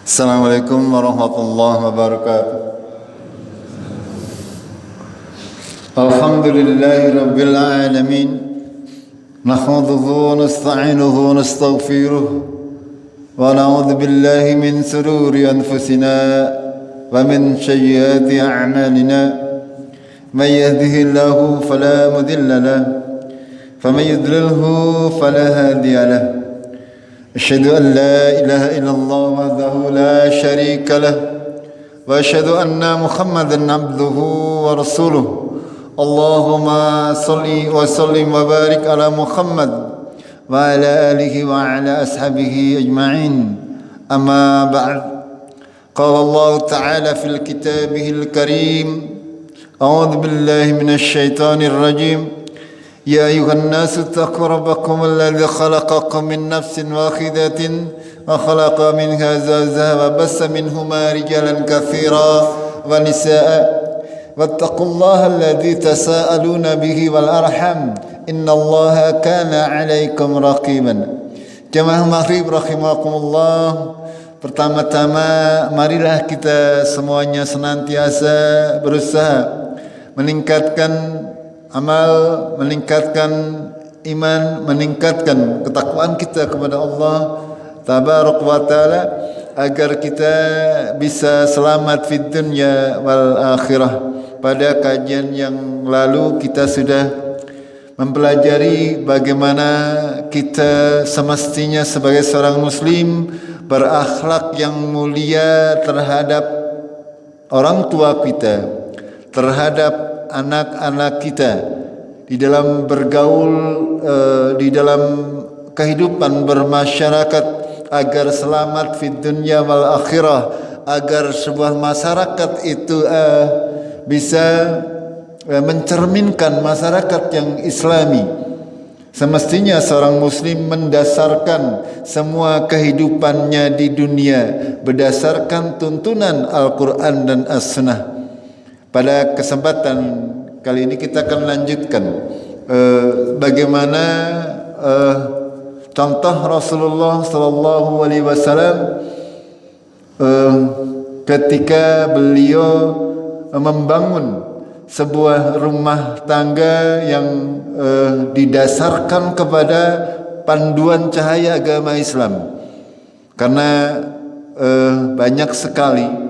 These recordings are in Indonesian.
Assalamualaikum warahmatullahi wabarakatuh. Alhamdulillahi rabbil alamin. Nahmaduhu wa nasta'inuhu wa nastaghfiruh. Wa na'udzu billahi min sururi anfusina wa min sayyiati a'malina. Man yahdihillahu fala mudilla lahu wa man yudlilhu fala hadiya lahu. أشهد أن لا إله إلا الله وحده لا شريك له وأشهد أن محمدا عبده ورسوله اللهم صل وسلم وبارك على محمد وعلى آله وعلى أصحابه أجمعين أما بعد قال الله تعالى في كتابه الكريم أعوذ بالله من الشيطان الرجيم يا أيها الناس اتقوا ربكم الذي خلقكم من نفس واحدة وخلق منها زوجها وبث منهما رجالا كثيرا ونساء واتقوا الله الذي تساءلون به والأرحم إن الله كان عليكم رقيبا. Jamaah maghrib rahimakumullah. Pertama-tama marilah kita semuanya senantiasa berusaha meningkatkan amal, meningkatkan iman, meningkatkan ketakwaan kita kepada Allah Tabaraka wa Ta'ala agar kita bisa selamat fid dunya wal akhirah. Pada kajian yang lalu kita sudah mempelajari bagaimana kita semestinya sebagai seorang muslim berakhlak yang mulia terhadap orang tua kita, terhadap anak-anak kita di dalam bergaul, di dalam kehidupan bermasyarakat agar selamat fid dunya wal akhirah, agar sebuah masyarakat itu bisa mencerminkan masyarakat yang islami. Semestinya seorang muslim mendasarkan semua kehidupannya di dunia berdasarkan tuntunan Al-Quran dan As-Sunnah. Pada kesempatan kali ini kita akan lanjutkan bagaimana contoh Rasulullah Sallallahu Alaihi Wasallam ketika beliau membangun sebuah rumah tangga yang didasarkan kepada panduan cahaya agama Islam. Karena banyak sekali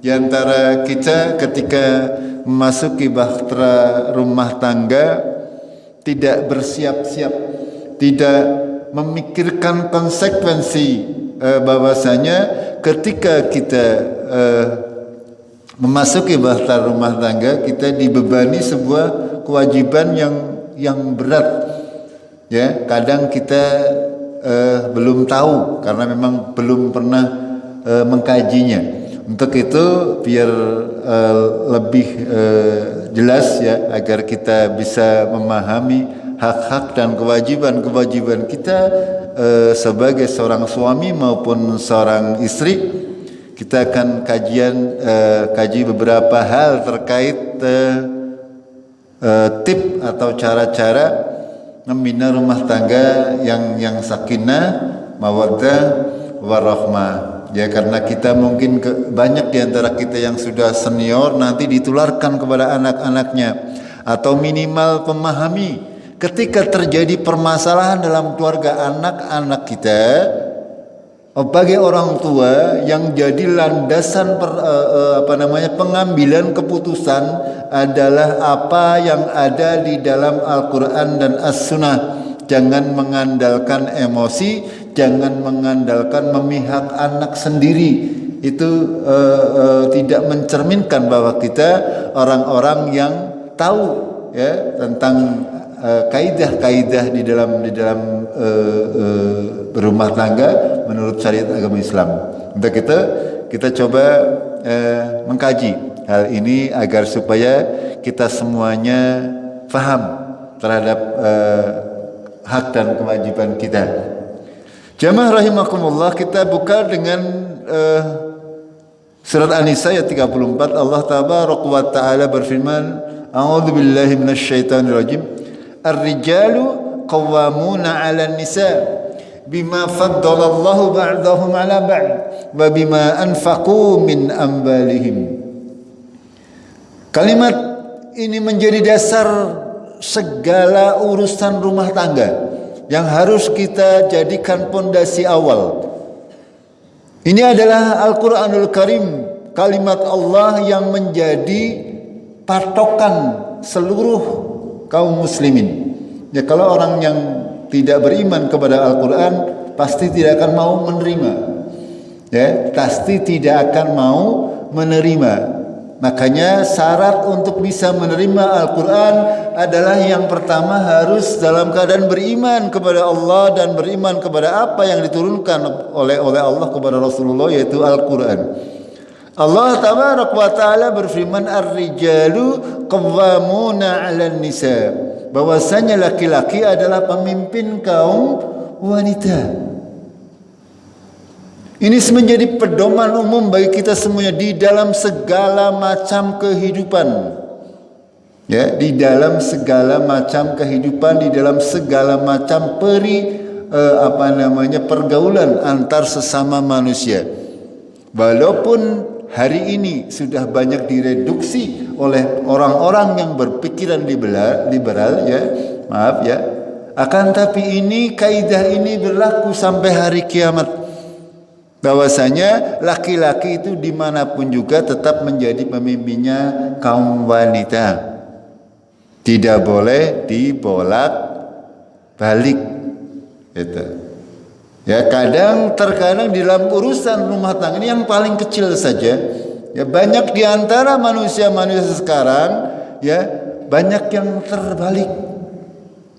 di antara kita ketika memasuki bahtera rumah tangga tidak bersiap-siap, tidak memikirkan konsekuensi bahwasanya ketika kita memasuki bahtera rumah tangga kita dibebani sebuah kewajiban yang berat. Ya, kadang kita belum tahu karena memang belum pernah mengkajinya. Untuk itu biar lebih jelas ya, agar kita bisa memahami hak-hak dan kewajiban-kewajiban kita sebagai seorang suami maupun seorang istri, kita akan kaji beberapa hal terkait tip atau cara-cara membina rumah tangga yang sakinah, mawaddah, warahmah. Ya, karena kita mungkin banyak di antara kita yang sudah senior nanti ditularkan kepada anak-anaknya, atau minimal pemahami ketika terjadi permasalahan dalam keluarga anak-anak kita, bagi orang tua yang jadi landasan pengambilan keputusan adalah apa yang ada di dalam Al-Quran dan As-Sunnah. Jangan mengandalkan emosi, jangan mengandalkan memihak anak sendiri. Itu tidak mencerminkan bahwa kita orang-orang yang tahu ya tentang kaidah-kaidah di dalam berumah tangga menurut syariat agama Islam. Untuk itu kita coba mengkaji hal ini agar supaya kita semuanya paham terhadap hak dan kewajiban kita. Jamaah rahimakumullah, kita buka dengan surat An-Nisa ayat 34. Allah Tabaraka wa Ta'ala berfirman, A'udzu billahi minasyaitonir rajim. Ar-rijalu qawwamuna 'alan nisa. bima faddalallahu ba'dahum 'ala ba'd wa bima anfaqu min amwalihim. Kalimat ini menjadi dasar segala urusan rumah tangga yang harus kita jadikan pondasi awal. Ini adalah Al-Quranul Karim, kalimat Allah yang menjadi patokan seluruh kaum muslimin. Ya, kalau orang yang tidak beriman kepada Al-Quran pasti tidak akan mau menerima. Ya, pasti tidak akan mau menerima. Makanya syarat untuk bisa menerima Al-Quran adalah yang pertama harus dalam keadaan beriman kepada Allah dan beriman kepada apa yang diturunkan oleh Allah kepada Rasulullah, yaitu Al-Quran. Allah tabaraka wa ta'ala berfirman, ar-rijalu qawwamuna 'alan nisa, bahwasanya laki-laki adalah pemimpin kaum wanita. Ini menjadi pedoman umum bagi kita semuanya di dalam segala macam kehidupan. Ya, di dalam segala macam kehidupan, di dalam segala macam pergaulan antar sesama manusia. Walaupun hari ini sudah banyak direduksi oleh orang-orang yang berpikiran liberal ya, maaf ya. Akan tapi ini kaidah ini berlaku sampai hari kiamat. Bahwasanya laki-laki itu dimanapun juga tetap menjadi pemimpinnya kaum wanita. Tidak boleh dibolak balik. Gitu. Ya, terkadang di dalam urusan rumah tangga ini yang paling kecil saja. Ya, banyak di antara manusia-manusia sekarang ya banyak yang terbalik.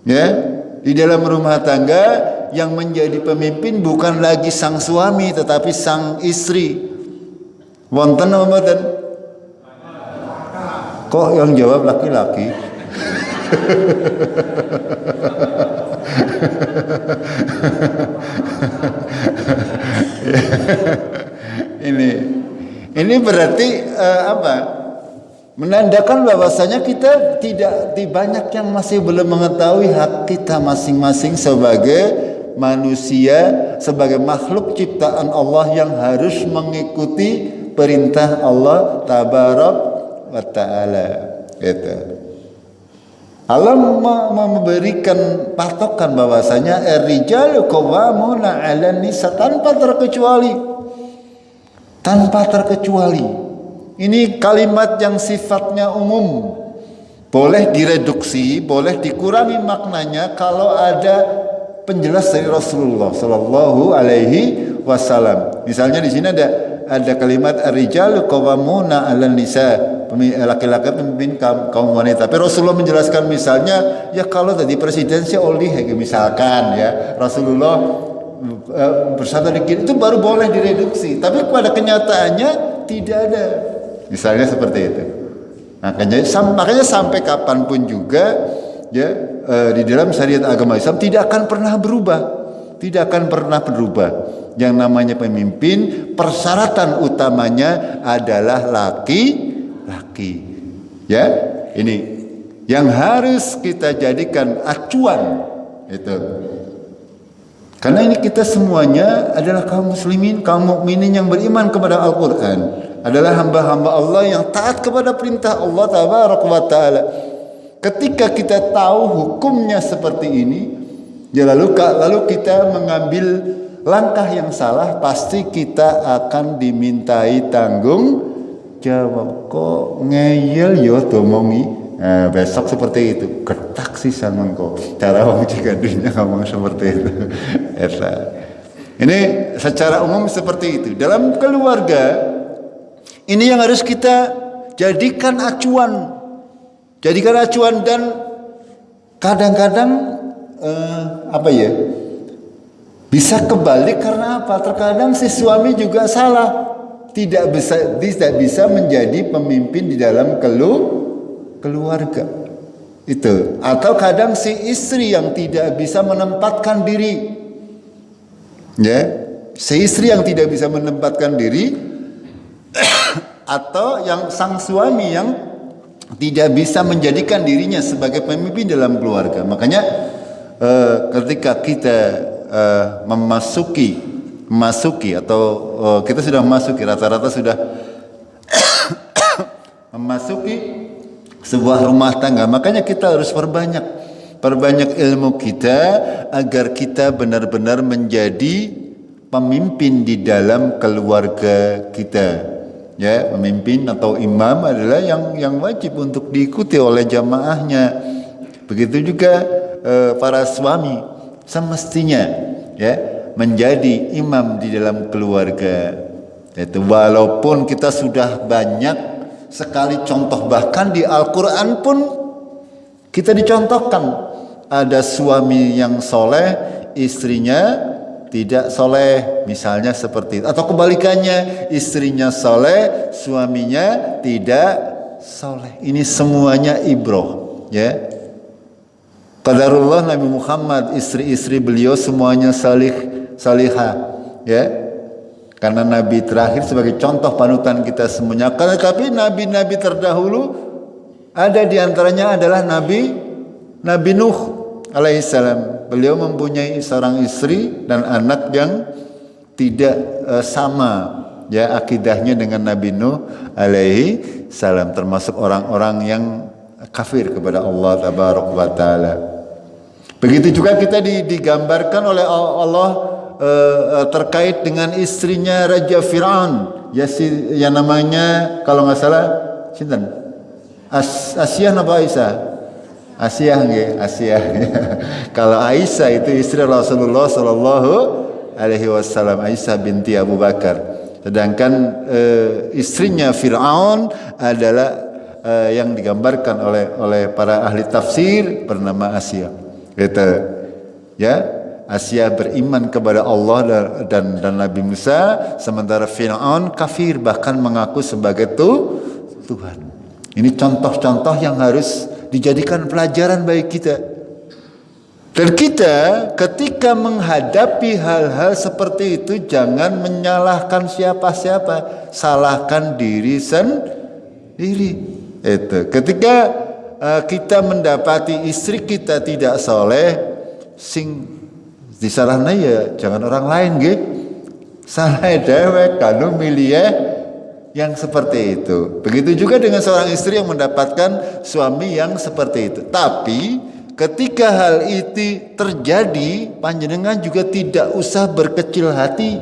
Ya, di dalam rumah tangga yang menjadi pemimpin bukan lagi sang suami tetapi sang istri. Wonten apa mboten? Kok yang jawab laki-laki? Ini berarti menandakan bahwasanya kita tidak banyak yang masih belum mengetahui hak kita masing-masing sebagai manusia, sebagai makhluk ciptaan Allah yang harus mengikuti perintah Allah tabarak wa ta'ala. Gitu. Allah memberikan patokan bahwasanya ar-rijalu qawwamuna 'alan nisa tanpa terkecuali. Ini kalimat yang sifatnya umum. Boleh direduksi, boleh dikurangi maknanya kalau ada penjelas dari Rasulullah Sallallahu Alaihi Wasallam. Misalnya di sini ada kalimat ar-rijalu qawwamuna 'alan nisa, laki-laki pemimpin kaum wanita. Tapi Rasulullah menjelaskan misalnya ya kalau tadi presidensi oleh misalkan ya Rasulullah bersatu dikit itu baru boleh direduksi. Tapi pada kenyataannya tidak ada. Misalnya seperti itu. Makanya sampai kapanpun juga ya di dalam syariat agama Islam tidak akan pernah berubah. Yang namanya pemimpin, persyaratan utamanya adalah laki-laki. Ya, ini yang harus kita jadikan acuan itu. Karena ini kita semuanya adalah kaum muslimin, kaum mukminin yang beriman kepada Al-Quran, adalah hamba-hamba Allah yang taat kepada perintah Allah tabaraka wa ta'ala. Ketika kita tahu hukumnya seperti ini, ya lalu kita mengambil langkah yang salah, pasti kita akan dimintai tanggung jawab. Kok ngeyel yo domongi? Besok seperti itu, ketak sisan mengko. Cara wong cigadunya ngomong seperti itu. Ini secara umum seperti itu. Dalam keluarga, ini yang harus kita jadikan acuan. Dan kadang-kadang bisa kebalik karena apa? Terkadang si suami juga salah, tidak bisa menjadi pemimpin di dalam keluarga itu. Atau kadang si istri yang tidak bisa menempatkan diri, ya, si istri yang tidak bisa menempatkan diri, atau yang sang suami yang tidak bisa menjadikan dirinya sebagai pemimpin dalam keluarga. Makanya ketika kita memasuki atau kita sudah memasuki, rata-rata sudah memasuki sebuah rumah tangga. Makanya kita harus perbanyak ilmu kita agar kita benar-benar menjadi pemimpin di dalam keluarga kita. Ya, pemimpin atau imam adalah yang wajib untuk diikuti oleh jamaahnya. Begitu juga para suami semestinya ya menjadi imam di dalam keluarga. Itu walaupun kita sudah banyak sekali contoh, bahkan di Al-Quran pun kita dicontohkan ada suami yang soleh, istrinya tidak soleh, misalnya seperti itu. Atau kebalikannya, istrinya soleh, suaminya tidak soleh. Ini semuanya ibroh, ya. Qadarullah Nabi Muhammad, istri-istri beliau semuanya salihah, ya. Karena Nabi terakhir sebagai contoh panutan kita semuanya. Karena tapi nabi-nabi terdahulu ada di antaranya adalah Nabi Nuh alaihissalam. Beliau mempunyai seorang istri dan anak yang tidak sama ya akidahnya dengan Nabi Nuh alaihi salam, termasuk orang-orang yang kafir kepada Allah tabaraka wa taala. Begitu juga kita digambarkan oleh Allah terkait dengan istrinya Raja Fir'aun, yang namanya kalau nggak salah sinten? Asyah apa Aisyah? Asyah nggih, Asyah. Kalau Aisyah itu istri Rasulullah sallallahu alaihi wasallam, Aisyah binti Abu Bakar. Sedangkan istrinya Fir'aun adalah yang digambarkan oleh para ahli tafsir bernama Asyah. Gitu. Ya, Asyah beriman kepada Allah dan Nabi Musa, sementara Fir'aun kafir, bahkan mengaku sebagai Tuhan. Ini contoh-contoh yang harus dijadikan pelajaran bagi kita. Dan kita ketika menghadapi hal-hal seperti itu jangan menyalahkan siapa-siapa, salahkan diri sendiri. Itu. Ketika kita mendapati istri kita tidak soleh, sing disalahna ya jangan orang lain nggih. Salah dewek kanu milih yang seperti itu. Begitu juga dengan seorang istri yang mendapatkan suami yang seperti itu. Tapi ketika hal itu terjadi, panjenengan juga tidak usah berkecil hati.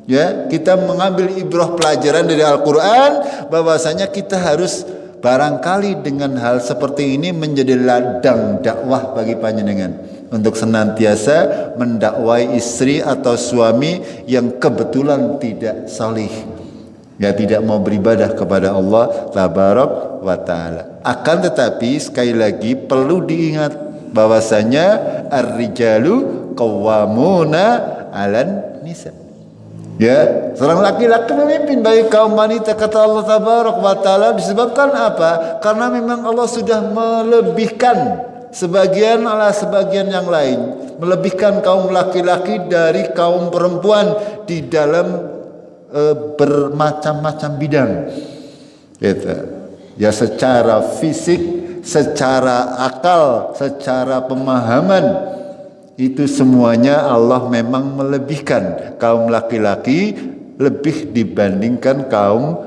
Ya, kita mengambil ibrah pelajaran dari Al-Quran bahwasanya kita harus barangkali dengan hal seperti ini menjadi ladang dakwah bagi panjenengan untuk senantiasa mendakwai istri atau suami yang kebetulan tidak salih, ya, tidak mau beribadah kepada Allah tabarak wa taala. Akan tetapi sekali lagi perlu diingat bahwasanya ar-rijalu qawwamuna 'alan nisa. Ya, seorang laki-laki memimpin bagi kaum wanita, kata Allah tabarak wa taala, disebabkan apa? Karena memang Allah sudah melebihkan sebagian yang lain, melebihkan kaum laki-laki dari kaum perempuan di dalam bermacam-macam bidang. Gitu. Ya, secara fisik, secara akal, secara pemahaman, itu semuanya Allah memang melebihkan kaum laki-laki lebih dibandingkan kaum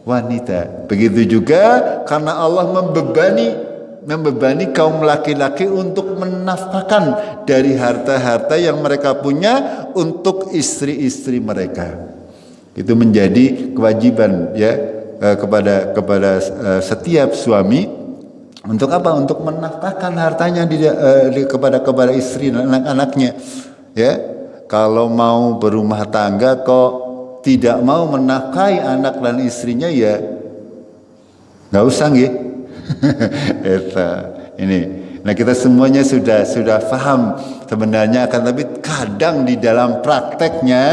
wanita. Begitu juga karena Allah membebani kaum laki-laki untuk menafkahkan dari harta-harta yang mereka punya untuk istri-istri mereka. Itu menjadi kewajiban ya kepada setiap suami. Untuk apa? Untuk menafkahkan hartanya kepada istri dan anak-anaknya. Ya, kalau mau berumah tangga kok tidak mau menafkahi anak dan istrinya, ya nggak usah nggih. Ini. Nah, kita semuanya sudah paham sebenarnya, akan tapi kadang di dalam prakteknya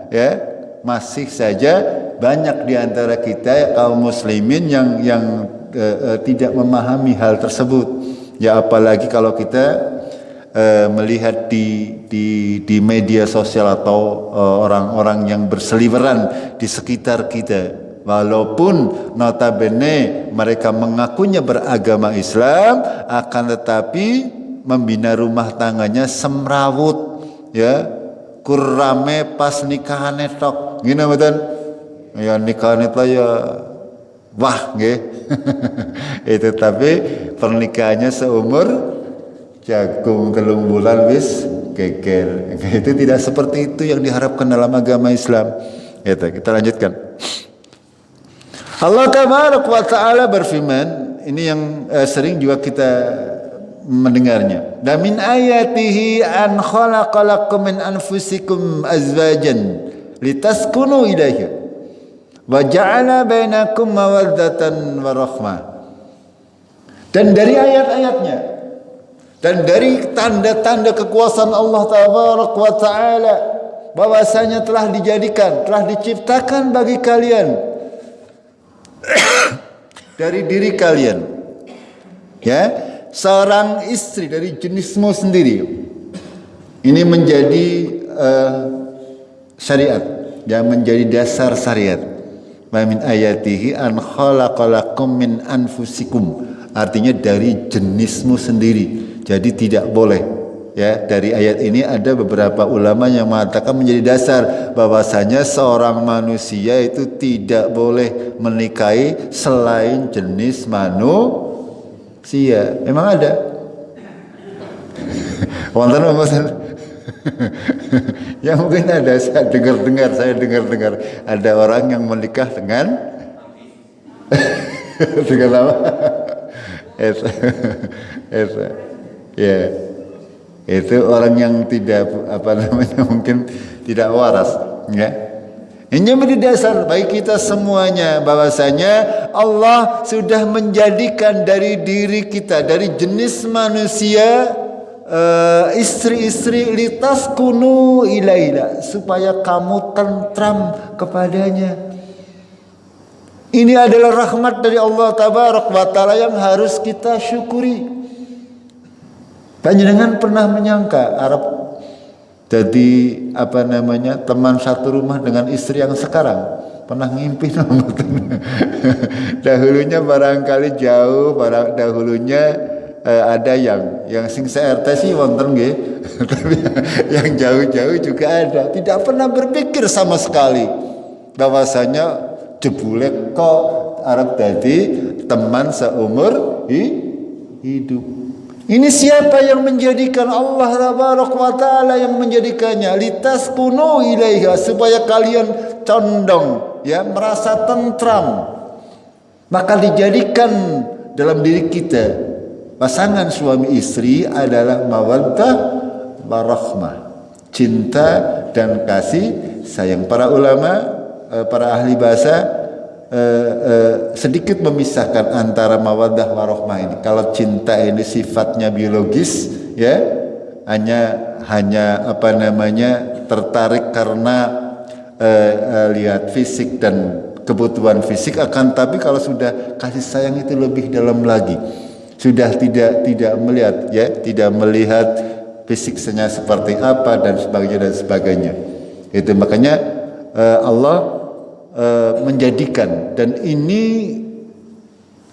ya masih saja banyak di antara kita kaum muslimin yang tidak memahami hal tersebut. Ya, apalagi kalau kita melihat di media sosial atau orang-orang yang berseliweran di sekitar kita, walaupun notabene mereka mengakunya beragama Islam, akan tetapi membina rumah tangganya semrawut, ya, kurame pas nikahane tok. Gini betul? Ya nikahan itu ya wah nggih. Itu tapi pernikahannya seumur jagung 3 bulan wis geger. Itu tidak seperti itu yang diharapkan dalam agama Islam. Itu kita lanjutkan. Allah Taala berfirman, ini yang sering juga kita mendengarnya. Dan min ayatihi an khalaqalakum min anfusikum azwajan litaskunu ilaiha wa ja'ala bainakum mawaddatan wa rahmah. Dan dari ayat-ayatnya dan dari tanda-tanda kekuasaan Allah Taala bahwasanya telah diciptakan bagi kalian dari diri kalian, ya, seorang istri dari jenismu sendiri. Ini menjadi syariat, yang menjadi dasar syariat. Wa min ayatihi an khalaqalakum min anfusikum, artinya dari jenismu sendiri. Jadi tidak boleh, ya, dari ayat ini ada beberapa ulama yang mengatakan menjadi dasar bahwasanya seorang manusia itu tidak boleh menikahi selain jenis manusia. Memang ada. Wonten ya mungkin ada, saya dengar ada orang yang menikah dengan dengan apa? Itu. Ya. Itu orang yang tidak mungkin tidak waras, ya. Ini menjadi dasar bagi kita semuanya bahwasanya Allah sudah menjadikan dari diri kita, dari jenis manusia, istri-istri litaskunu ilaiha, supaya kamu tentram kepadanya. Ini adalah rahmat dari Allah Tabaraka wa Taala yang harus kita syukuri. Panjenengan pernah menyangka Arab jadi teman satu rumah dengan istri yang sekarang? Pernah ngimpi? Dahulunya barangkali jauh, dahulunya ada yang sing RT sih wonten nggih. Tapi yang jauh-jauh juga ada. Tidak pernah berpikir sama sekali bahwasanya jebule kok Arab jadi teman seumur hidup. Ini siapa yang menjadikan? Allah Taala yang menjadikannya. Litaskunu ilaiha, supaya kalian condong, ya, merasa tentram. Maka dijadikan dalam diri kita pasangan suami istri adalah mawaddah warahmah, cinta dan kasih sayang. Para ulama, para ahli bahasa sedikit memisahkan antara mawaddah warahmah ini. Kalau cinta ini sifatnya biologis, ya, hanya tertarik karena lihat fisik dan kebutuhan fisik, akan tapi kalau sudah kasih sayang itu lebih dalam lagi. Sudah tidak melihat, ya, tidak melihat fisiknya seperti apa dan sebagainya. Itu makanya Allah menjadikan, dan ini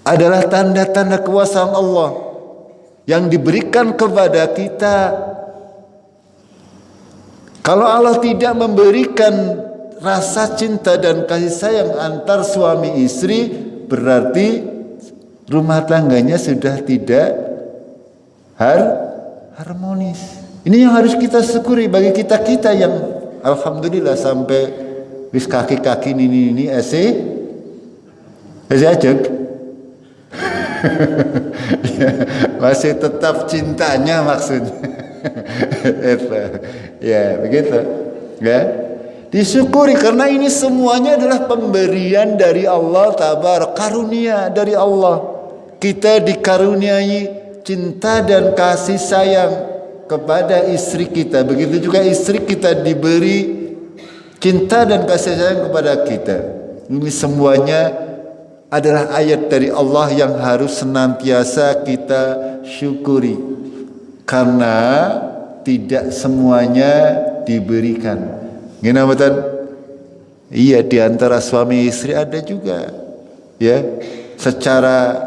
adalah tanda-tanda kekuasaan Allah yang diberikan kepada kita. Kalau Allah tidak memberikan rasa cinta dan kasih sayang antar suami istri, berarti rumah tangganya sudah tidak harmonis. Ini yang harus kita syukuri bagi kita yang alhamdulillah sampai wis kaki-kaki ini ese ajak. Masih tetap cintanya maksudnya. Ya, begitu. Ya. Disyukuri karena ini semuanya adalah pemberian dari Allah Tabaraka, karunia dari Allah. Kita dikaruniai cinta dan kasih sayang kepada istri kita. Begitu juga istri kita diberi cinta dan kasih sayang kepada kita. Ini semuanya adalah ayat dari Allah yang harus senantiasa kita syukuri, karena tidak semuanya diberikan. Gimana betul? Iya, di antara suami istri ada juga, ya, secara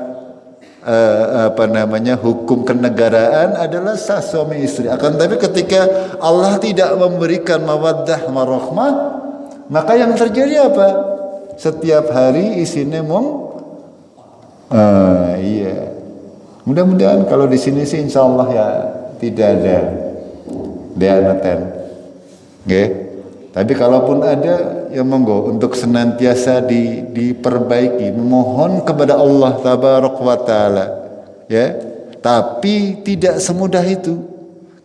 hukum kenegaraan adalah sah suami istri. Akan tapi ketika Allah tidak memberikan mawaddah warahmah, maka yang terjadi apa? Setiap hari isinya iya. Mudah-mudahan kalau di sini sih insya Allah ya tidak ada dianaten. Okay. Tapi kalaupun ada, ya monggo untuk senantiasa diperbaiki, memohon kepada Allah Tabaraka wa Ta'ala, ya. Tapi tidak semudah itu.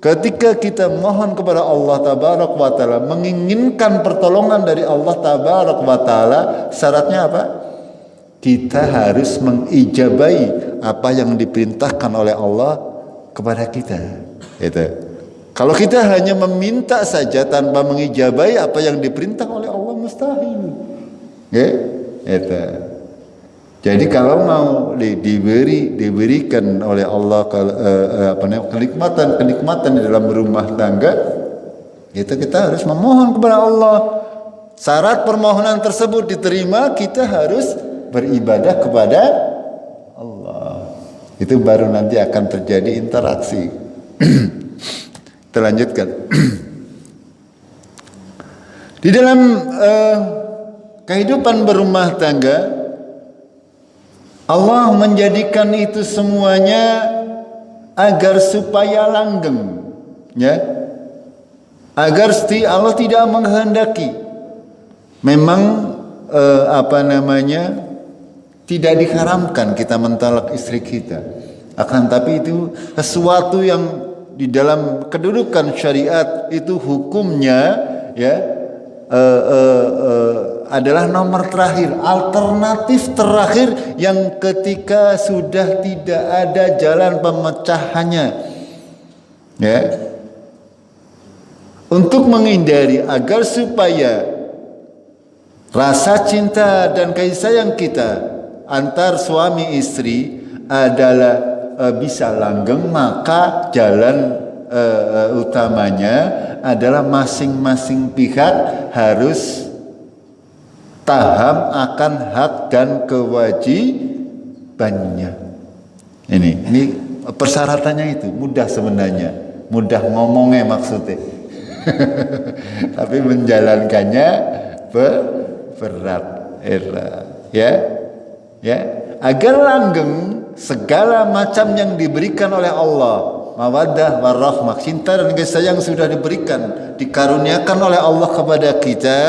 Ketika kita mohon kepada Allah Tabaraka wa Ta'ala, menginginkan pertolongan dari Allah Tabaraka wa Ta'ala, syaratnya apa? Kita harus mengijabai apa yang diperintahkan oleh Allah kepada kita. Gitu. Kalau kita hanya meminta saja tanpa mengijabai apa yang diperintah oleh Allah, mustahil. Ya, itu. Jadi kalau mau diberikan oleh Allah kenikmatan di dalam rumah tangga, itu kita harus memohon kepada Allah. Syarat permohonan tersebut diterima, kita harus beribadah kepada Allah. Itu baru nanti akan terjadi interaksi. Kita lanjutkan. Di dalam kehidupan berumah tangga, Allah menjadikan itu semuanya agar supaya langgeng, ya. Agar Allah tidak menghendaki. Memang tidak diharamkan kita mentalak istri kita. Akan tapi itu sesuatu yang di dalam kedudukan syariat itu hukumnya, ya, adalah nomor terakhir, alternatif terakhir yang ketika sudah tidak ada jalan pemecahannya, ya. Untuk menghindari agar supaya rasa cinta dan kasih sayang kita antar suami istri adalah bisa langgeng, maka jalan utamanya adalah masing-masing pihak harus paham akan hak dan kewajibannya. Ini persyaratannya itu mudah sebenarnya, mudah ngomongnya maksudnya, tapi menjalankannya berat, ya, agar langgeng segala macam yang diberikan oleh Allah, mawaddah warahmah, cinta dan kasih sayang sudah diberikan, dikaruniakan oleh Allah kepada kita,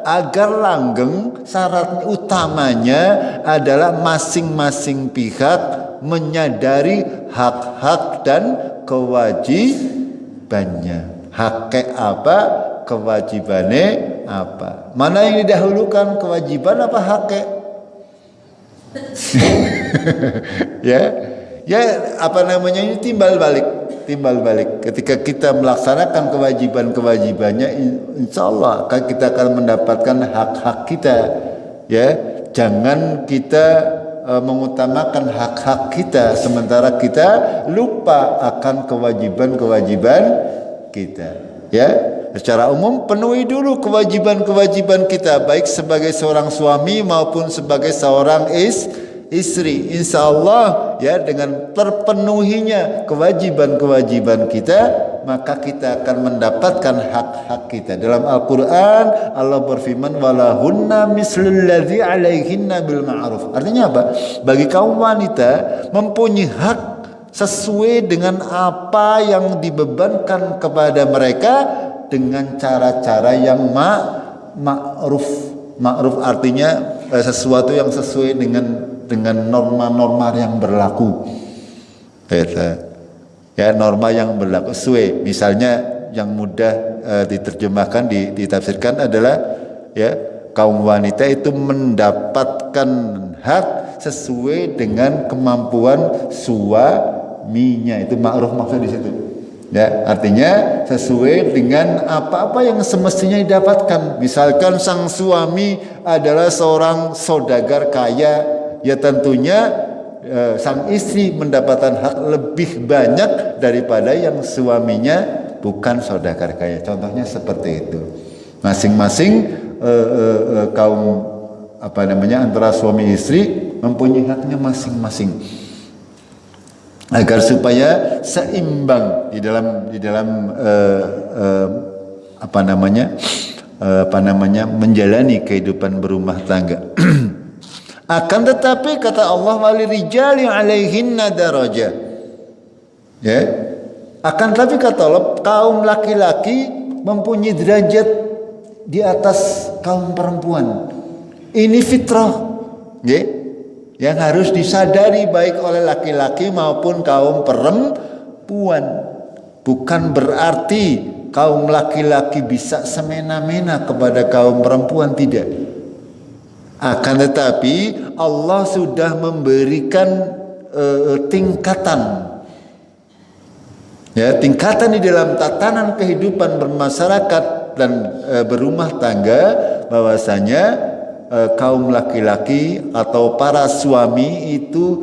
agar langgeng syarat utamanya adalah masing-masing pihak menyadari hak-hak dan kewajibannya. Haknya apa, kewajibannya apa. Mana yang didahulukan, kewajiban apa haknya? ya ini timbal balik. Ketika kita melaksanakan kewajibannya, insya Allah kita akan mendapatkan hak-hak kita, ya. Jangan kita mengutamakan hak-hak kita sementara kita lupa akan kewajiban kita, ya. Secara umum penuhi dulu kewajiban kita, baik sebagai seorang suami maupun sebagai seorang istri. Insya Allah, ya, dengan terpenuhinya kewajiban kita, maka kita akan mendapatkan hak-hak kita. Dalam Al-Quran Allah berfirman, walahunna mislul ladzi alaihinna bil ma'ruf. Artinya apa? Bagi kaum wanita mempunyai hak sesuai dengan apa yang dibebankan kepada mereka dengan cara-cara yang ma'ruf. Ma'ruf artinya sesuatu yang sesuai dengan norma-norma yang berlaku. Ya, norma yang berlaku sesuai. Misalnya yang mudah diterjemahkan, ditafsirkan adalah, ya, kaum wanita itu mendapatkan hak sesuai dengan kemampuan suaminya. Itu ma'ruf maksud di situ. Ya, artinya sesuai dengan apa-apa yang semestinya didapatkan. Misalkan sang suami adalah seorang saudagar kaya, ya tentunya sang istri mendapatkan hak lebih banyak daripada yang suaminya bukan saudagar kaya. Contohnya seperti itu. Masing-masing kaum antara suami istri mempunyai haknya masing-masing. agar supaya seimbang di dalam menjalani kehidupan berumah tangga. Akan tetapi kata Allah, walirijali 'alaihinna darajah. Ya. Akan tetapi kata Allah, kaum laki-laki mempunyai derajat di atas kaum perempuan. Ini fitrah, ya, yang harus disadari baik oleh laki-laki maupun kaum perempuan. Bukan berarti kaum laki-laki bisa semena-mena kepada kaum perempuan, tidak. Akan tetapi Allah sudah memberikan tingkatan, ya, tingkatan di dalam tatanan kehidupan bermasyarakat dan berumah tangga, bahwasanya kaum laki-laki atau para suami itu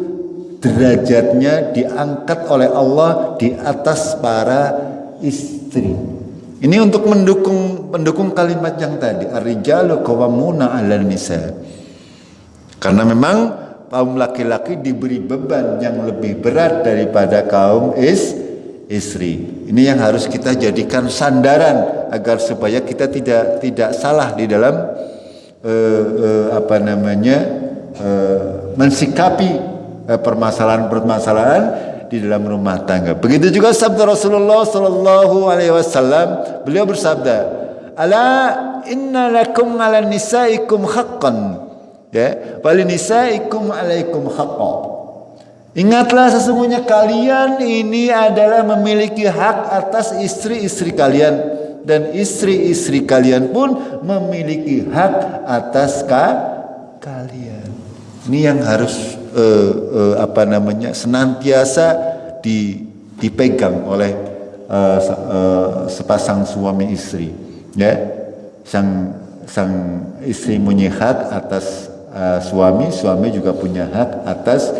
derajatnya diangkat oleh Allah di atas para istri. Ini untuk mendukung kalimat yang tadi, ar-rijalu qawwamuna 'alan nisa. Karena memang kaum laki-laki diberi beban yang lebih berat daripada kaum istri. Ini yang harus kita jadikan sandaran agar supaya kita tidak salah di dalam mensikapi permasalahan-permasalahan di dalam rumah tangga. Begitu juga sabda Rasulullah sallallahu alaihi wasallam, beliau bersabda, "Ala inna lakum 'ala nisaikum haqqan, ya, wali nisaikum 'alaikum haqqan." Ingatlah, sesungguhnya kalian ini adalah memiliki hak atas istri-istri kalian, dan istri-istri kalian pun memiliki hak atas kalian. Ini yang harus senantiasa dipegang oleh sepasang suami istri. Ya, sang istri punya hak atas suami juga punya hak atas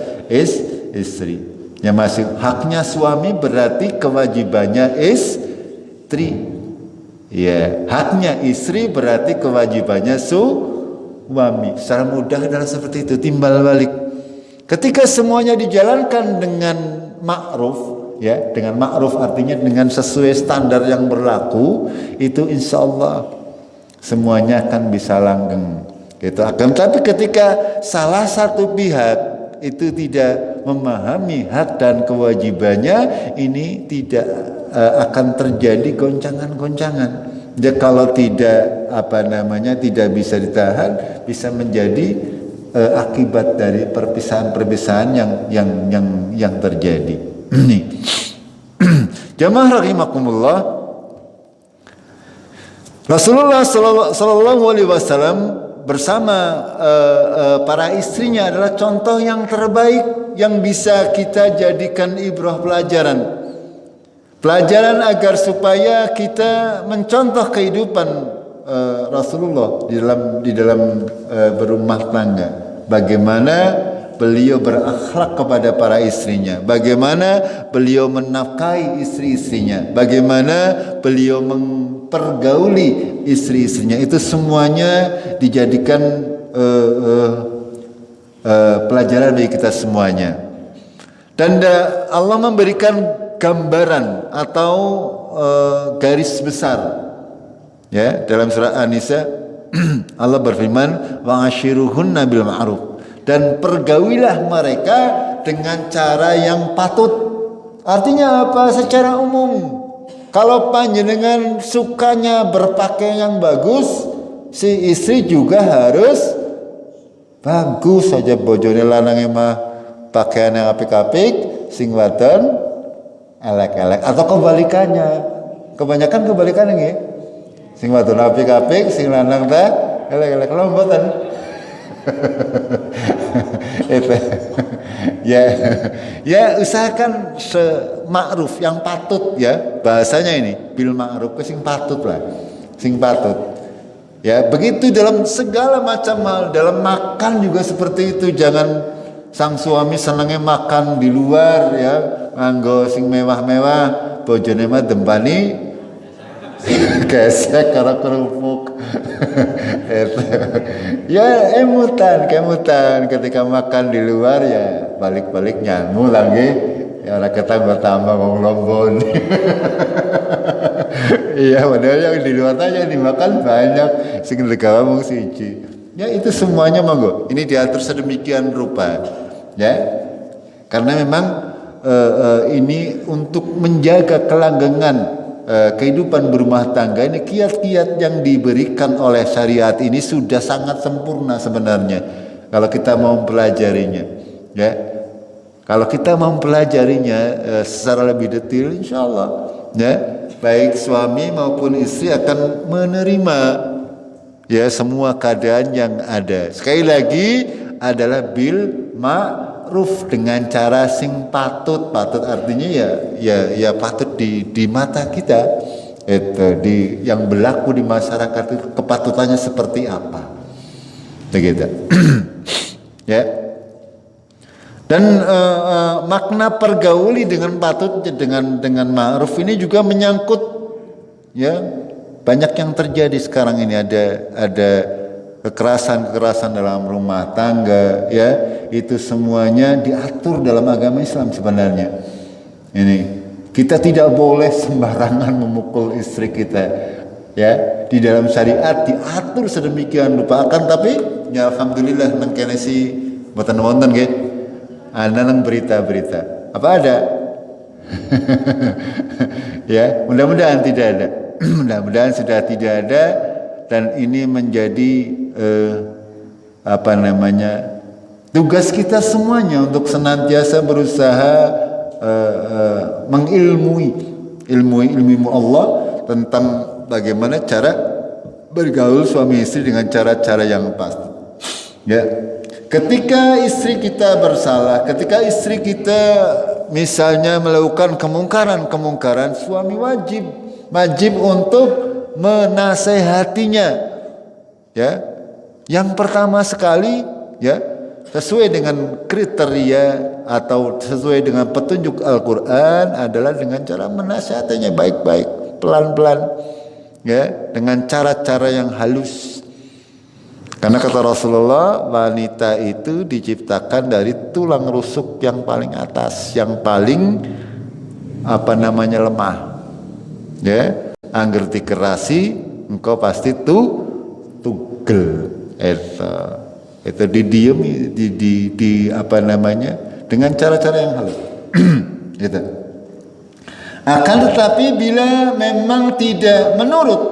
istri. Yang masih haknya suami berarti kewajibannya istri. Ya, haknya istri berarti kewajibannya suami. Secara mudah adalah seperti itu, timbal balik. Ketika semuanya dijalankan dengan ma'ruf, ya, dengan ma'ruf artinya dengan sesuai standar yang berlaku, itu insya Allah semuanya akan bisa langgeng. Gitu. Akan tapi ketika salah satu pihak itu tidak memahami hak dan kewajibannya, ini tidak akan terjadi goncangan-goncangan. Jadi kalau tidak tidak bisa ditahan, bisa menjadi akibat dari perpisahan-perpisahan yang terjadi. Nih. Jamaah rahimakumullah, Rasulullah sallallahu alaihi wasallam bersama para istrinya adalah contoh yang terbaik yang bisa kita jadikan ibrah pelajaran agar supaya kita mencontoh kehidupan Rasulullah di dalam berumah tangga. Bagaimana beliau berakhlak kepada para istrinya, bagaimana beliau menafkahi istri-istrinya, bagaimana beliau mempergauli istri-istrinya. Itu semuanya dijadikan pelajaran bagi kita semuanya. Dan Allah memberikan gambaran atau garis besar, ya, dalam surah An-Nisa. Allah berfirman, wa'ashiruhunna bil ma'ruf, dan pergaulilah mereka dengan cara yang patut. Artinya apa? Secara umum, kalau panjenengan sukanya berpakaian yang bagus, si istri juga harus bagus saja. Bojone lanang mah pakaian yang apik-apik, sing wadon elek-elek, atau kebalikannya. Kebanyakan kebalikannya nggih. Sing wadon apik-apik, sing lanang teh elek-elek. Lha mboten. Itu. Ya usahakan ma'ruf yang patut, ya. Bahasanya ini bil ma'ruf, sing patut lah. Sing patut. Ya, begitu dalam segala macam hal, dalam makan juga seperti itu. Jangan sang suami senengnya makan di luar, ya, nganggo sing mewah-mewah, bojone mah dempani gesek karo kerupuk. Ya kemutan ketika makan di luar, ya balik-balik nyamu lagi Ya orang ketambah-tambah ngomong lombon. Iya, padahal yang di luar aja dimakan banyak, sing legawa mung siji. Ya itu semuanya monggo. Ini diatur sedemikian rupa. Ya. Karena memang ini untuk menjaga kelanggengan kehidupan berumah tangga, ini kiat-kiat yang diberikan oleh syariat ini sudah sangat sempurna sebenarnya kalau kita mau mempelajarinya. Ya. Kalau kita mau mempelajarinya secara lebih detail, insya Allah, ya, baik suami maupun istri akan menerima ya semua keadaan yang ada. Sekali lagi adalah bil ma'ruf, dengan cara sing patut artinya ya patut di mata kita. Itu yang berlaku di masyarakat itu kepatutannya seperti apa. Begitu. Ya. Dan makna pergauli dengan patut dengan ma'ruf ini juga menyangkut ya banyak yang terjadi sekarang ini, ada kekerasan dalam rumah tangga, ya itu semuanya diatur dalam agama Islam sebenarnya. Ini kita tidak boleh sembarangan memukul istri kita, ya di dalam syariat diatur sedemikian rupa. Akan tapi ya alhamdulillah nang kene si mboten wonten nggih. Ana nang berita-berita. Apa ada? Ya, mudah-mudahan tidak ada. Mudah-mudahan sudah tidak ada, dan ini menjadi tugas kita semuanya untuk senantiasa berusaha mengilmui ilmu Allah tentang bagaimana cara bergaul suami istri dengan cara-cara yang pasti. Ya. Ketika istri kita bersalah, ketika istri kita misalnya melakukan kemungkaran, suami wajib untuk menasehatinya. Ya. Yang pertama sekali, ya, sesuai dengan kriteria atau sesuai dengan petunjuk Al-Qur'an adalah dengan cara menasehatinya baik-baik, pelan-pelan, ya, dengan cara-cara yang halus. Karena kata Rasulullah, wanita itu diciptakan dari tulang rusuk yang paling atas, yang paling lemah. Ya, angger dikerasi, engkau pasti tugel. Itu didiem dengan cara-cara yang halus. Gitu. Akan tetapi bila memang tidak menurut,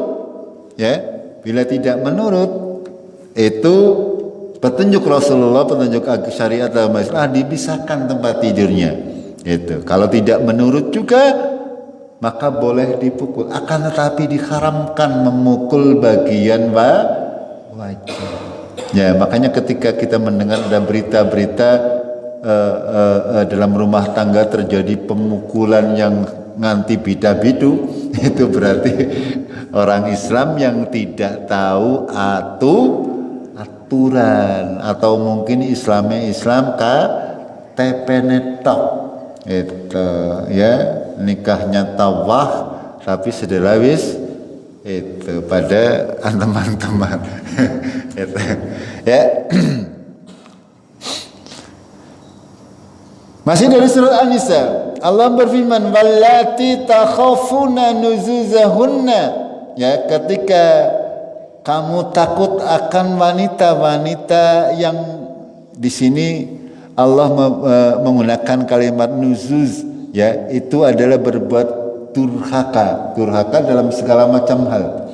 ya, bila tidak menurut, itu petunjuk Rasulullah, petunjuk syariat dalam Islam, dipisahkan tempat tidurnya. Itu. Kalau tidak menurut juga, maka boleh dipukul. Akan tetapi diharamkan memukul bagian wajah. Ya, makanya ketika kita mendengar ada berita-berita dalam rumah tangga terjadi pemukulan yang nganti bidah-bidu, itu berarti orang Islam yang tidak tahu aturan, atau mungkin Islam KTP netok itu, ya, nikahnya tawah tapi sedelah wis itu pada teman-teman. Itu, ya. Masih dari surat An-Nisa, Allah berfirman, wallati takhafuna nuzuzahunna, ya, ketika kamu takut akan wanita-wanita yang di sini Allah menggunakan kalimat nuzuz, ya, itu adalah berbuat durhaka dalam segala macam hal,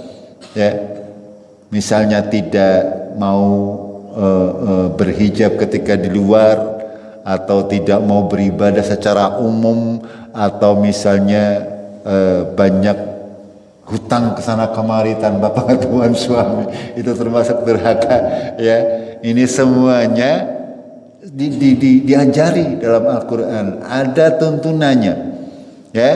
ya, misalnya tidak mau berhijab ketika di luar, atau tidak mau beribadah secara umum, atau misalnya banyak hutang kesana kemari tanpa pengetahuan suami, itu termasuk durhaka, ya. Ini semuanya diajari dalam Al-Quran, ada tuntunannya, ya.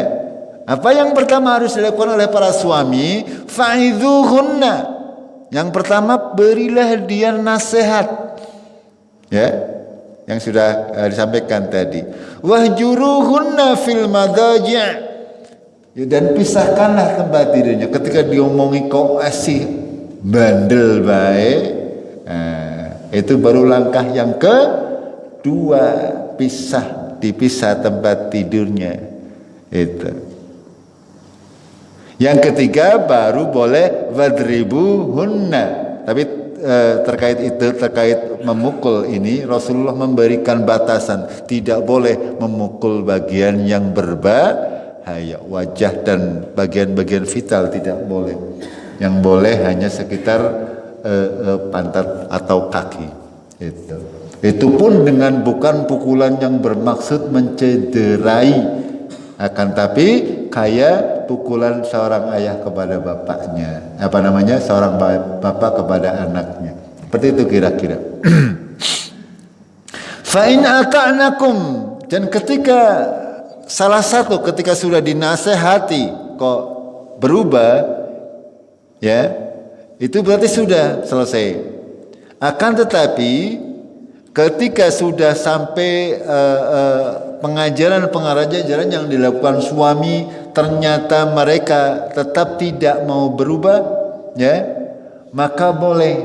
Apa yang pertama harus dilakukan oleh para suami? Fa'idhuhunna. Yang pertama, berilah dia nasihat, ya, yang sudah disampaikan tadi. Wahjuruhunna fil madaji'. Dan pisahkanlah tempat tidurnya. Ketika diomongi kok asih bandel baik, itu baru langkah yang kedua, pisah. dipisah tempat tidurnya. Itu. Yang ketiga baru boleh wadribuhunna. Tapi terkait memukul ini Rasulullah memberikan batasan, tidak boleh memukul bagian yang berbahaya, wajah dan bagian-bagian vital tidak boleh. Yang boleh hanya sekitar pantat atau kaki. Itu pun dengan bukan pukulan yang bermaksud mencederai, akan tapi kayak pukulan seorang ayah kepada bapaknya, seorang bapak kepada anaknya, seperti itu kira-kira. Fa in ata'nakum, dan ketika sudah dinasehati kok berubah, ya itu berarti sudah selesai. Akan tetapi ketika sudah sampai pengajaran yang dilakukan suami, ternyata mereka tetap tidak mau berubah, ya, maka boleh,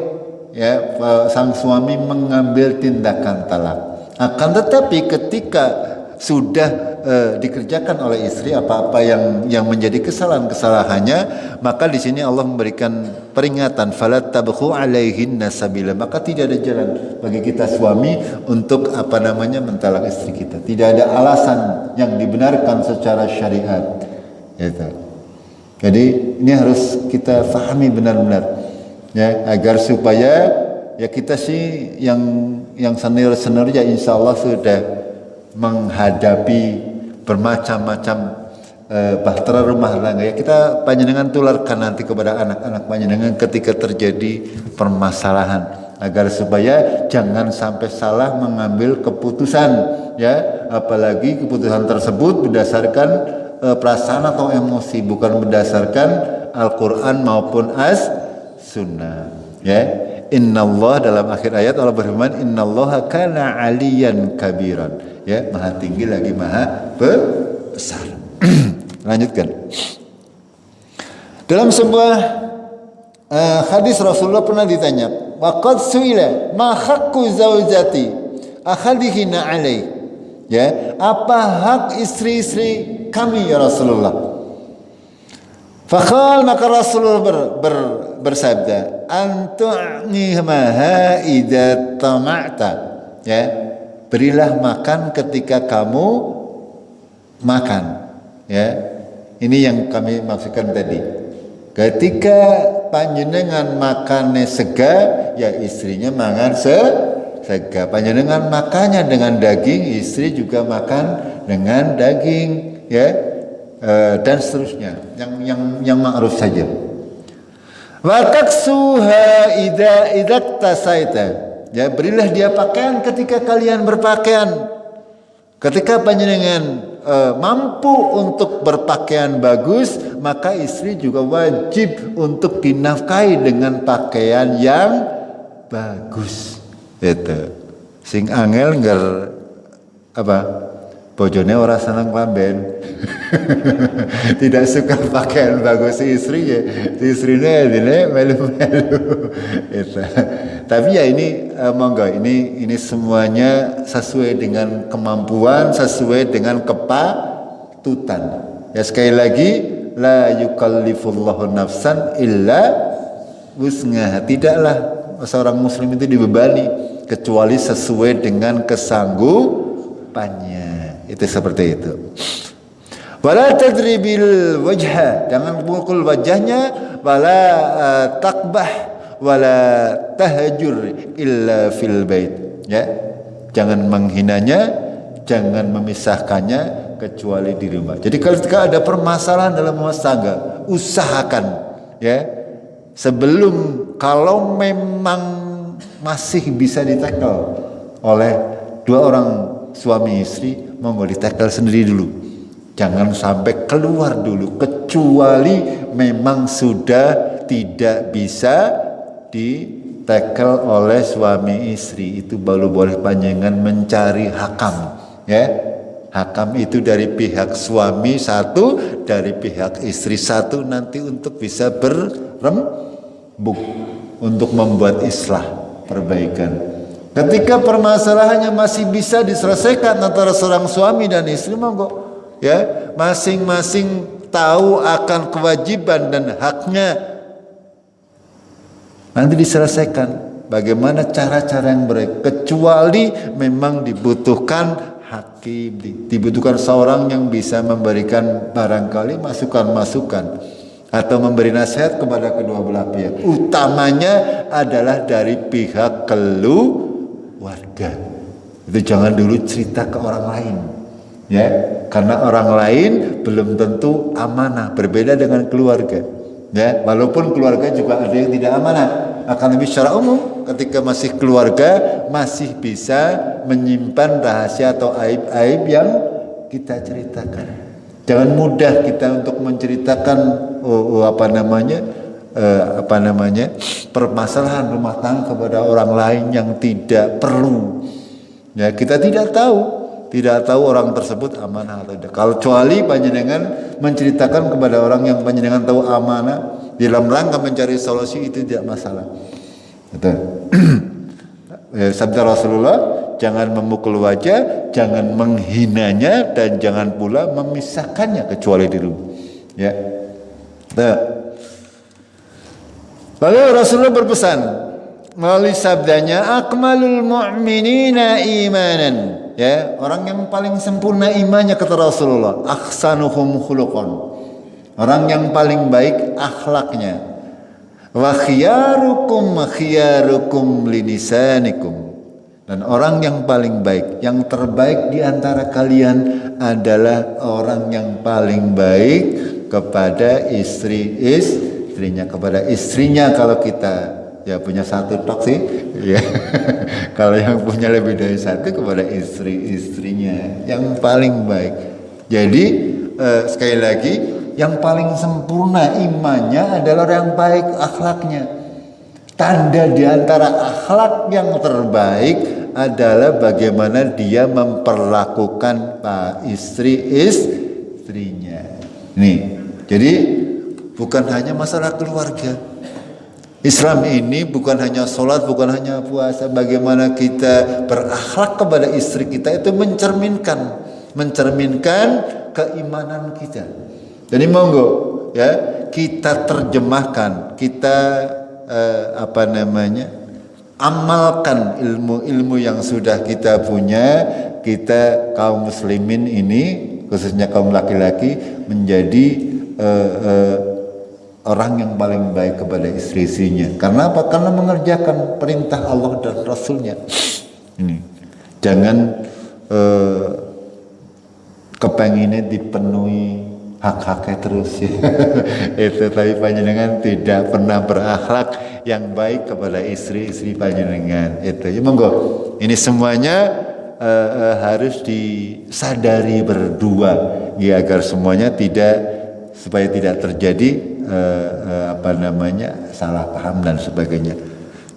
ya, sang suami mengambil tindakan talak. Akan tetapi ketika sudah dikerjakan oleh istri apa-apa yang menjadi kesalahannya, maka di sini Allah memberikan peringatan, falat tabghu alaihinna sabila, maka tidak ada jalan bagi kita suami untuk mentalak istri kita. Tidak ada alasan yang dibenarkan secara syariat. Gitu. Jadi ini harus kita fahami benar-benar, ya, agar supaya ya kita sih yang senior ya insya Allah sudah menghadapi bermacam-macam bahtera rumah tangga, ya kita panjenengan tularkan nanti kepada anak-anak panjenengan ketika terjadi permasalahan, agar supaya jangan sampai salah mengambil keputusan, ya, apalagi keputusan tersebut berdasarkan perasaan atau emosi, bukan berdasarkan Al-Quran maupun As-Sunnah, ya. Innallah, dalam akhir ayat Allah berfirman, innallaha kana aliyan kabiran, ya, maha tinggi lagi maha besar. Lanjutkan. Dalam sebuah hadis Rasulullah pernah ditanya, waqad su'ila ma haqqu zaujati akhadihina alai, ya, apa hak istri-istri kami ya Rasulullah? Faqal, maka Rasulullah bersabda, antu'nimaha idza tama'ta, ya, berilah makan ketika kamu makan, ya. Ini yang kami maksudkan tadi. Ketika panjenengan makannya sega, ya istrinya mangan sega. Panjenengan makannya dengan daging, istri juga makan dengan daging, ya. Dan seterusnya, yang ma'ruf saja. Wa taksuha idza tasaita, ya, berilah dia pakaian ketika kalian berpakaian. Ketika panjenengan mampu untuk berpakaian bagus, maka istri juga wajib untuk dinafkahi dengan pakaian yang bagus. Itu sing angel ngger bojone ora seneng klamben. Tidak suka pakaian bagus si istrinya. Si istrinya ini melu-melu. Tapi ya ini monggo, ini semuanya sesuai dengan kemampuan, sesuai dengan kepatutan. Ya, sekali lagi, la yukallifullahu nafsan illa wus'aha. Tidaklah seorang muslim itu dibebani kecuali sesuai dengan kesanggupannya. Itu seperti itu. Wala tadribil wajha, jangan pukul wajahnya, wala takbah, wala tahjur illa fil bait, ya. Jangan menghinanya, jangan memisahkannya kecuali di rumah. Jadi ketika ada permasalahan dalam rumah tangga, usahakan, ya, sebelum, kalau memang masih bisa ditackle oleh dua orang suami istri, monggo ditackle sendiri dulu. Jangan sampai keluar dulu, kecuali memang sudah tidak bisa ditackle oleh suami istri, itu baru boleh panjenengan mencari hakam, ya. Hakam itu dari pihak suami satu, dari pihak istri satu, nanti untuk bisa berembuk untuk membuat islah, perbaikan. Ketika permasalahannya masih bisa diselesaikan antara seorang suami dan istri, monggo ya, masing-masing tahu akan kewajiban dan haknya, nanti diselesaikan. Bagaimana cara-cara yang baik, kecuali memang dibutuhkan hakim, dibutuhkan seorang yang bisa memberikan barangkali masukan-masukan atau memberi nasihat kepada kedua belah pihak. Utamanya adalah dari pihak keluarga. Itu jangan dulu cerita ke orang lain, ya, karena orang lain belum tentu amanah. Berbeda dengan keluarga, ya, walaupun keluarga juga ada yang tidak amanah. Akan lebih secara umum, ketika masih keluarga masih bisa menyimpan rahasia atau aib-aib yang kita ceritakan. Jangan mudah kita untuk menceritakan permasalahan rumah tangga kepada orang lain yang tidak perlu. Ya, kita tidak tahu orang tersebut amanah atau tidak. Kalau kecuali panjenengan menceritakan kepada orang yang panjenengan tahu amanah dalam rangka mencari solusi, itu tidak masalah. Betul. Sabda Rasulullah, jangan memukul wajah, jangan menghinanya, dan jangan pula memisahkannya kecuali di rumah. Ya. Lalu Rasulullah berpesan melalui sabdanya, akmalul mu'minina imanan, ya, orang yang paling sempurna imannya kata Rasulullah, ahsanuhum khuluqan, orang yang paling baik akhlaknya, wa khiyarukum linisanikum, dan orang yang paling baik, yang terbaik di antara kalian adalah orang yang paling baik kepada istrinya, kepada istrinya. Kalau kita ya punya satu tok sih, ya. Kalau yang punya lebih dari satu, kepada istrinya yang paling baik. Jadi sekali lagi, yang paling sempurna imannya adalah orang yang baik akhlaknya. Tanda di antara akhlak yang terbaik adalah bagaimana dia memperlakukan istrinya. Nih, jadi bukan hanya masalah keluarga. Islam ini bukan hanya sholat, bukan hanya puasa. Bagaimana kita berakhlak kepada istri kita itu mencerminkan keimanan kita. Jadi monggo ya, kita terjemahkan, kita amalkan ilmu-ilmu yang sudah kita punya. Kita kaum muslimin ini, khususnya kaum laki-laki, menjadi orang yang paling baik kepada istri-istrinya. Karena apa? Karena mengerjakan perintah Allah dan Rasulnya. Ini jangan kepenginnya dipenuhi hak-haknya terus ya. Itu, tapi panjenengan tidak pernah berakhlak yang baik kepada istri-istri panjenengan. Itu ya, monggo. Ini semuanya harus disadari berdua ya, agar semuanya supaya tidak terjadi salah paham dan sebagainya.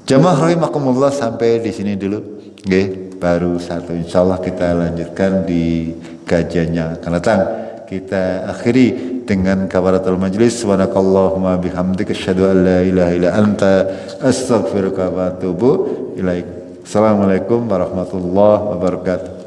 Jamaah rahimakumullah, sampai di sini dulu. Nggih, baru satu. Insyaallah kita lanjutkan di kajian yang akan datang. Kita akhiri dengan kafaratul majlis. Subhanakallahumma bihamdika asyhadu an la ilaha illa anta astaghfiruka wa atubu ilaik. Assalamualaikum warahmatullahi wabarakatuh.